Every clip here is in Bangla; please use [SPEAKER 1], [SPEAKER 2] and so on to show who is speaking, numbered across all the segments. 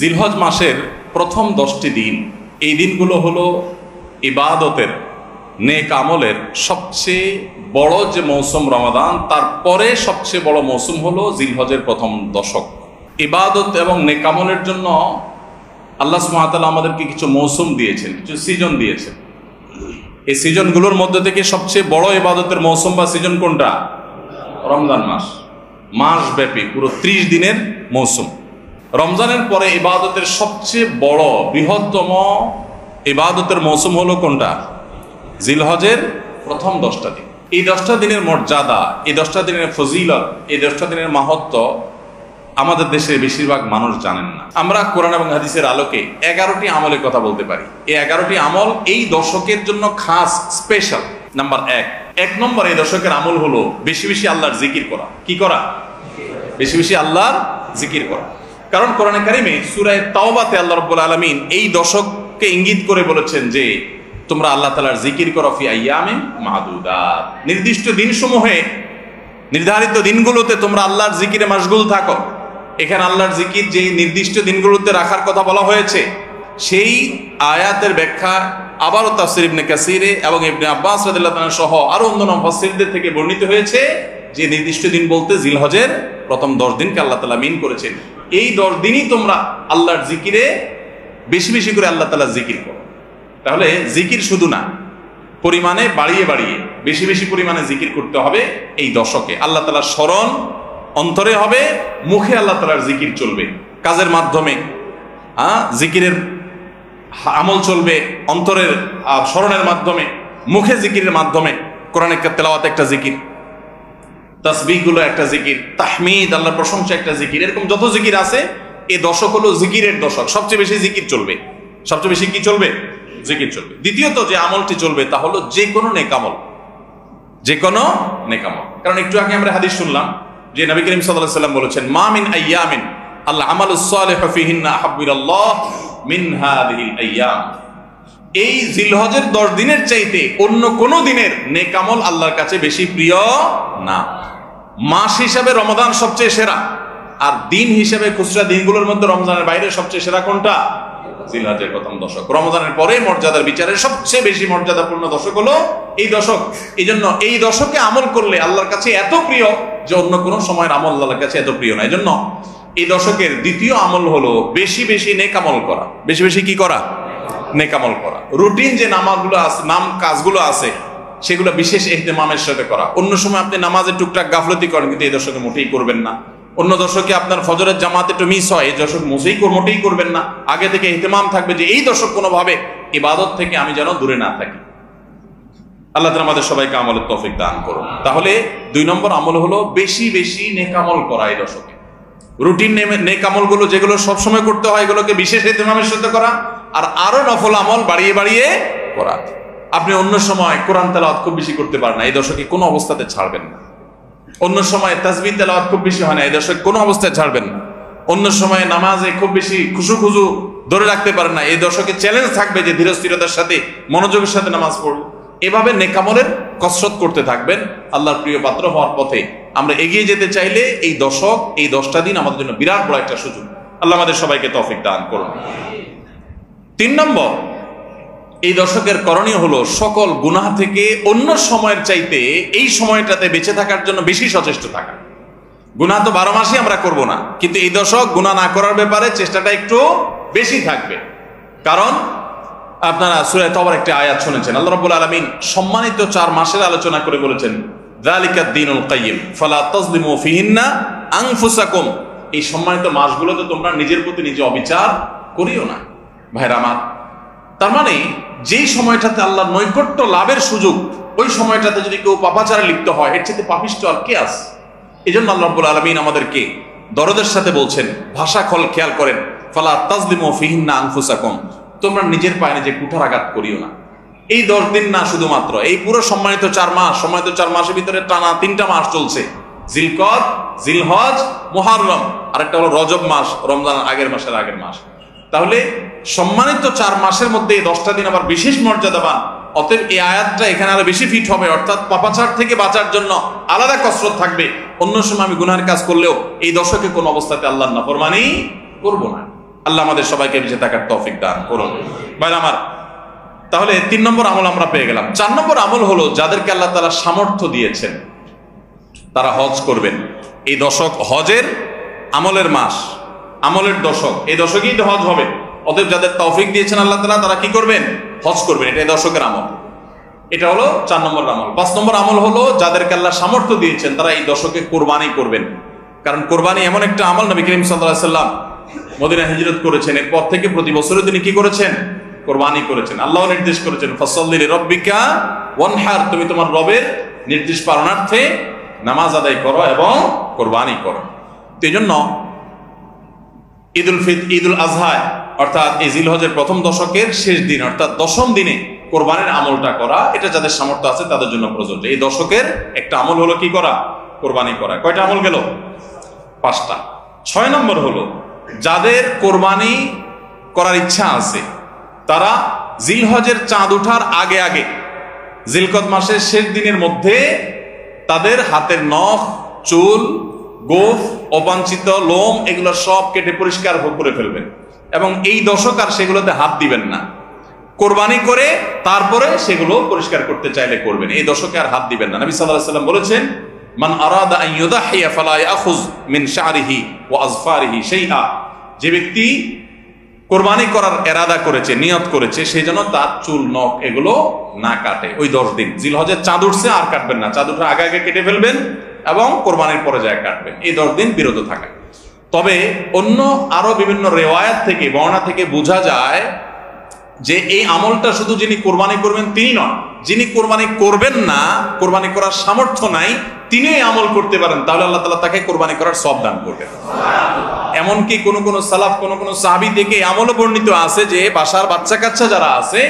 [SPEAKER 1] জিলহজ মাসের প্রথম 10টি দিন, এই দিনগুলো হলো ইবাদতের, নেক আমলের সবচেয়ে বড় যে মৌসুম রমাদান, তারপরে সবচেয়ে বড় মৌসুম হলো জিলহজের প্রথম দশক। ইবাদত এবং নেক আমলের জন্য আল্লাহ সুবহানাহু ওয়া তাআলা আমাদেরকে কিছু মৌসুম দিয়েছেন, কিছু সিজন দিয়েছেন। এই সিজনগুলোর মধ্যে থেকে সবচেয়ে বড় ইবাদতের মৌসুম বা সিজন কোনটা? রমজান মাস। মাসব্যাপী পুরো 30 দিনের মৌসুম। রমজানের পরে ইবাদতের সবচেয়ে বড় বৃহত্তম ইবাদতের মৌসুম হলো কোনটা? জিলহজের প্রথম 10টা দিন। এই 10টা দিনের মর্যাদা, এই 10টা দিনের ফজিলত, এই 10টা দিনের মাহাত্ম্য আমাদের দেশের বেশিরভাগ মানুষ জানেন না। আমরা কোরআন এবং হাদিসের আলোকে 11টি আমলের কথা বলতে পারি। এই 11টি আমল এই দশকের জন্য খাস, স্পেশাল। নাম্বার 1 নম্বর এই দশকের আমল হলো বেশি বেশি আল্লাহর জিকির করা। কি করা? বেশি বেশি আল্লাহর জিকির করা। কারণ কোরআনে কারিমে সূরা তাওবাতে আল্লাহ রাব্বুল আলামিন এই দশককে ইঙ্গিত করে বলেছেন যে তোমরা আল্লাহ তাআলার জিকির করো ফি আইয়ামিন মাহদুদাত। নির্দিষ্ট দিনসমূহে, নির্ধারিত দিনগুলোতে তোমরা আল্লাহর জিকিরে মাশগুল থাকো। এখানে আল্লাহর জিকির যে নির্দিষ্ট দিনগুলোতে রাখার কথা বলা হয়েছে, সেই আয়াতের ব্যাখ্যা আবারও তাফসীর ইবনে কাসিরে এবং ইবনে আব্বাস রাদিয়াল্লাহু তাআলা সহ আরো অন্যান্য মুফাসসিরদের থেকে বর্ণিত হয়েছে যে নির্দিষ্ট দিন বলতে জিলহজের প্রথম 10 দিনকে আল্লাহ তাআলা মিন করেছেন। এই 10 দিনই তোমরা আল্লাহর জিকিরে বেশি বেশি করে আল্লাহ তাআলার জিকির করো। তাহলে জিকির শুধু না, পরিমাণে বাড়িয়ে বাড়িয়ে বেশি বেশি পরিমাণে জিকির করতে হবে। এই দশকে আল্লাহ তাআলার স্মরণ অন্তরে হবে, মুখে আল্লাহ তাআলার জিকির চলবে, কাজের মাধ্যমে জিকিরের আমল চলবে, অন্তরের স্মরণের মাধ্যমে, মুখে জিকিরের মাধ্যমে। কোরআনের তেলাওয়াত একটা জিকির, তাসবিহগুলো একটা জিকির, তাহমিদ আল্লাহর প্রশংসা একটা জিকির। এরকম যত জিকির আছে, এই দশক হলো জিকিরের দশক। সবচেয়ে বেশি জিকির চলবে। সবচেয়ে বেশি কি চলবে? জিকির চলবে। দ্বিতীয়ত যে আমলটি চলবে তা হলো যে কোনো নেক আমল, যে কোনো নেক আমল। কারণ একটু আগে আমরা হাদিস শুনলাম যে নবী করিম সাল্লাল্লাহু আলাইহি ওয়াসাল্লাম বলেছেন, মা মিন আইয়ামিন আল্লাহ আমালুস সালিহু ফিহিন্না আহাব্বু ইলাল্লাহ মিন হাযিহিল আইয়াম। এই জিলহজের 10 দিনের চাইতে অন্য কোন দিনের নেক আমল আল্লাহর কাছে বেশি প্রিয় না। মাস হিসাবে রমাদান সবচেয়ে সেরা, আর দিন হিসাবে খুচরা দিনগুলোর মধ্যে রমজানের বাইরে সবচেয়ে সেরা কোনটা? জিলহজের প্রথম দশক। রমজানের পরে মর্যাদার বিচারে সবচেয়ে বেশি মর্যাদাপূর্ণ দশক হলো এই দশক। এই জন্য এই দশকে আমল করলে আল্লাহর কাছে এত প্রিয় যে অন্য কোনো সময়ের আমল আল্লাহর কাছে এত প্রিয় না। এই জন্য এই দশকের দ্বিতীয় আমল হলো বেশি বেশি নেক আমল করা। বেশি বেশি কি করা? নেক আমল করা। রুটিন যে নামাজগুলো আছে, কাজগুলো আছে, সেগুলো বিশেষ ইহতিমামের সাথে করা। অন্য সময় আপনি নামাজে টুকটাক গাফলতি করেন, কিন্তু এই দশকে মোটেই করবেন না। অন্য দশকে আপনার ফজরের জামাত একটু মিস হয়, এই দশক মোটেই করবেন না। আগে থেকে ইহতিমাম থাকবে যে এই দশক কোনোভাবে ইবাদত থেকে আমি যেন দূরে না থাকি। আল্লাহ তাআলা আমাদের সবাইকে আমলের তৌফিক দান করুন। তাহলে 2 নম্বর আমল হলো বেশি বেশি নেক আমল করা এই দশকে। রুটিন নেক আমলগুলো যেগুলো সবসময় করতে হয়, এগুলোকে বিশেষ ইহতিমামের সাথে করা, আর আরো নফল আমল বাড়িয়ে বাড়িয়ে করা। আপনি অন্য সময় কোরআন তেলাওয়াত খুব বেশি করতে পারেন না, এই দশকে কোনো অবস্থাতে ছাড়বেন না। অন্য সময় তাসবিহ তেলাওয়াত খুব বেশি হয় না, এই দশকে কোনো অবস্থায় ছাড়বেন না। অন্য সময় নামাজে খুব বেশি খুশু ধরে রাখতে পারেন না, এই দশকে চ্যালেঞ্জ থাকবে যে ধীরস্থিরতার সাথে, মনোযোগের সাথে নামাজ পড়ব। এভাবে নেক আমলের কসরত করতে থাকবেন আল্লাহর প্রিয় পাত্র হওয়ার পথে। আমরা এগিয়ে যেতে চাইলে এই দশক, এই 10টা দিন আমাদের জন্য বিরাট বড় একটা সুযোগ। আল্লাহ আমাদের সবাইকে তৌফিক দান করুন। 3 নম্বর, এই দশকের করণীয় হলো সকল গুনাহ থেকে অন্য সময়ের চাইতে এই সময়টাতে বেঁচে থাকার জন্য বেশি সচেষ্ট থাকা। গুনাহ তো 12 মাসই আমরা করব না, কিন্তু এই দশক গুনাহ না করার ব্যাপারে চেষ্টাটা একটু বেশি থাকবে। কারণ আপনারা সূরা তাওবার একটা আয়াত শুনেছেন, আল্লাহ রাব্বুল আলামিন সম্মানিত 4 মাসের আলোচনা করে বলেছেন, যালিকাদ দীনুল কাইয়্যিম ফালা তাজলিমু ফিহিন্না আনফুসাকুম। এই সম্মানিত মাসগুলোতে তোমরা নিজের প্রতি নিজে অবিচার করিও না। ভাইরা আমার, তার মানে যেই সময়টাতে আল্লাহর নৈকট্য লাভের সুযোগ, ওই সময়টাতে যদি কেউ পাপাচারে লিপ্ত হয়, এর চেয়ে পাপিষ্ঠ আর কে আছে? এই জন্য আল্লাহ রাব্বুল আলামিন আমাদেরকে দরদের সাথে বলছেন, ভাষা খেয়াল করেন, ফালা তাজলিমু ফিহিন্না আনফুসাকুম, তোমরা নিজের পায়ে নিজে কুঠারাঘাত করিও না। এই 10 দিন না, শুধুমাত্র এই পুরো সম্মানিত 4 মাস, সম্মানিত 4 মাসের ভিতরে টানা 3টা মাস চলছে, জিলকদ, জিলহজ, মুহররম, আরেকটা হলো রজব মাস, রমজানের আগের মাস। তাহলে সম্মানিত 4 মাসের মধ্যে এই 10টা দিন আবার বিশেষ মর্যাদাবান। অতএব এই আয়াতটা এখানে আরো বেশি ফিট হবে, অর্থাৎ পাপাচার থেকে বাঁচার জন্য আলাদা কসরত থাকবে। অন্য সময় আমি গুনাহের কাজ করলেও এই দশকে কোন অবস্থাতে আল্লাহর নাফরমানি করব না। আল্লাহ আমাদের সবাইকে বেঁচে থাকার তৌফিক দান করুন। ভাইরা আমার, তাহলে 3 নম্বর আমল আমরা পেয়ে গেলাম। 4 নম্বর আমল হলো যাদেরকে আল্লাহ তাআলা সামর্থ্য দিয়েছেন তারা হজ করবেন। এই দশক হজের আমলের মাস, আমলের দশক, এই দশকেই তো হজ হবে। অতএব যাদের তৌফিক দিয়েছেন আল্লাহ তাআলা তারা কি করবেন? হজ করবেন। এটা এই দশকের আমল। এটা হলো 4 নম্বর আমল। 5 নম্বর আমল হলো যাদেরকে আল্লাহ সামর্থ্য দিয়েছেন তারা এই দশকে কোরবানি করবেন। কারণ কোরবানি এমন একটা আমল, নবী করিম সাল্লাল্লাহু আলাইহি সাল্লাম মদিনা হিজরত করেছেন, এরপর থেকে প্রতি বছরে তিনি কি করেছেন? কোরবানি করেছেন। আল্লাহ নির্দেশ করেছেন ফাসাল্লি লিরাব্বিকা ওয়ানহার, তুমি তোমার রবের নির্দেশ পালনার্থে নামাজ আদায় করো এবং কোরবানি করো। তো এই জন্য ঈদুল আজহা অর্থাৎ এই জিলহজের প্রথম দশকের শেষ দিন অর্থাৎ 10ম দিনে কোরবানির আমলটা করা, এটা যাদের সামর্থ্য আছে তাদের জন্য প্রযোজ্য। এই দশকের একটা আমল হলো কি করা? কোরবানি করা। কয়টা আমল গেল? 5টা। 6 নম্বর হলো যাদের কোরবানি করার ইচ্ছা আছে তারা জিলহজের চাঁদ ওঠার আগে আগে জিলকদ মাসের শেষ দিনের মধ্যে তাদের হাতের নখ, চুল, গোফ, অবাঞ্ছিত লোম এগুলো সব কেটে পরিষ্কার করে ফেলবেন এবং এই দশক আর সেগুলোতে হাত দিবেন না। কোরবানি করে তারপরে সেগুলো পরিষ্কার করতে চাইলে করবেন, এই দশকে আর হাত দিবেন না। নবী সাল্লাল্লাহু আলাইহি ওয়াসাল্লাম বলেছেন মান আরাদা আন ইউদাহিয়া ফালা ইয়াখুয মিন শা'রিহি ওয়া আযফারিহি শাইআ, যে ব্যক্তি কোরবানি করার এরাদা করেছে, নিয়ত করেছে, সেই জন্য তার চুল, নখ এগুলো না কাটে ওই 10 দিন। জিলহজের চাঁদ উঠছে আর কাটবেন না, চাঁদ উঠার আগে আগে কেটে ফেলবেন এবং কোরবানির পরে যায় কাটবেন, এই 10 দিন বিরত থাকা। তবে অন্য আরো বিভিন্ন রেওয়ায়াত থেকে, বর্ণনা থেকে বোঝা যায় যে এই আমলটা শুধু যিনি কোরবানি করবেন তিনি নন, যিনি কোরবানি করবেন না, কোরবানি করার সামর্থ্য নাই, তিনি এই আমল করতে পারেন, তাহলে আল্লাহ তাআলা তাকে কোরবানি করার সওয়াব দান করবেন। এমনকি কোন কোন সালাফ, কোন কোন সাহাবী থেকে আমলও বর্ণিত আছে যে বাসার বাচ্চা কাচ্চা যারা আছে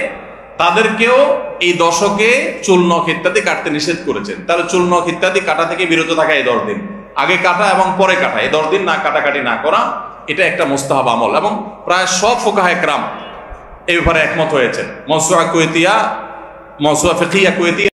[SPEAKER 1] তাদেরকেও এই দশকে চুল, নখ ইত্যাদি কাটতে নিষেধ করেছেন। তাহলে চুল, নখ ইত্যাদি কাটা থেকে বিরত থাকা এই 10 দিন, আগে কাটা এবং পরে কাটা, এই 10 দিন না কাটাকাটি না করা, এটা একটা মুস্তাহাব আমল এবং প্রায় সব ফুকাহায়ে কেরাম এই ব্যাপারে একমত হয়েছেন। মাওসুআ ফিকহিয়া কুয়েতিয়া